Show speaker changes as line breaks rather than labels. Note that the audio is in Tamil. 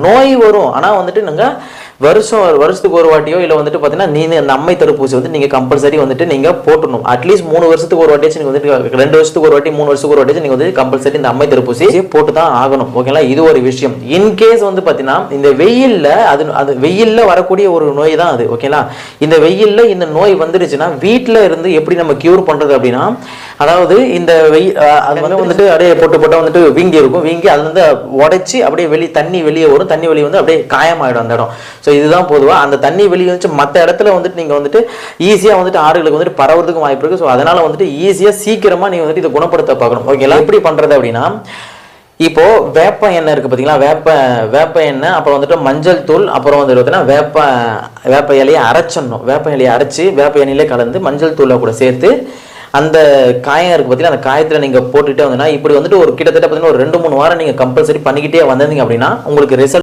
நோய் வரும், ஆனால் வந்துட்டு நீங்கள் வருஷத்துக்கு ஒரு வாட்டியோ இல்லை வந்துட்டு பார்த்தீங்கன்னா நீங்கள் அந்த அம்மை தடுப்பூசி வந்து நீங்கள் கம்பல்சரி வந்துட்டு நீங்கள் போட்டணும். அட்லீஸ்ட் 3 வருஷத்துக்கு ஒரு வாட்டியாச்சும் நீங்கள் வந்துட்டு 2 வருஷத்துக்கு ஒரு வாட்டி 3 வருஷத்துக்கு ஒரு வாட்டியாச்சும் நீங்கள் வந்து கம்பல்சரி இந்த அம்மை தடுப்பூசி போட்டு தான் ஆகணும். ஓகேங்களா, இது ஒரு விஷயம். இன்கேஸ் வந்து பார்த்தீங்கன்னா இந்த வெயிலில் வரக்கூடிய ஒரு நோய் தான் அது. ஓகேங்களா, இந்த வெயிலில் இந்த நோய் வந்துடுச்சுன்னா வீட்டில் இருந்து எப்படி நம்ம கியூர் பண்ணுறது அப்படின்னா, அதாவது இந்த அது வந்துட்டு அப்படியே போட்டு வந்துட்டு வீங்கி இருக்கும், வீங்கி அது வந்து உடைச்சி அப்படியே தண்ணி வெளியே வரும், தண்ணி வெளியே வந்து அப்படியே காயமாயிடும் அந்த இடம். ஸோ இதுதான் பொதுவாக அந்த தண்ணி வெளியே வந்து மற்ற இடத்துல வந்துட்டு நீங்கள் வந்துட்டு ஈஸியாக வந்துட்டு ஆறுகளுக்கு வந்துட்டு பரவுறதுக்கு வாய்ப்பு இருக்குது. ஸோ அதனால வந்துட்டு ஈஸியாக சீக்கிரமாக நீங்கள் வந்துட்டு இதை குணப்படுத்த பார்க்கணும். ஓகேங்களா, எப்படி பண்ணுறது அப்படின்னா, இப்போ வேப்ப எண்ணெய் இருக்கு பார்த்தீங்களா, வேப்ப எண்ணெய், அப்புறம் வந்துட்டு மஞ்சள் தூள், அப்புறம் வந்து பார்த்தீங்கன்னா வேப்ப இலையை அரைச்சிடணும். வேப்ப இலையை அரைச்சி வேப்ப எண்ணெயிலே கலந்து மஞ்சள் தூளை கூட சேர்த்து அந்த காயம் இருக்கு பார்த்தீங்கன்னா, அந்த காயத்தில் நீங்கள் போட்டுகிட்டே வந்தீங்கன்னா இப்படி வந்துட்டு ஒரு கிட்டத்தட்ட பார்த்தீங்கன்னா ஒரு 2-3 வாரம் நீங்கள் கம்பல்சரி பண்ணிக்கிட்டே வந்தீங்க அப்படின்னா உங்களுக்கு ரிசல்ட்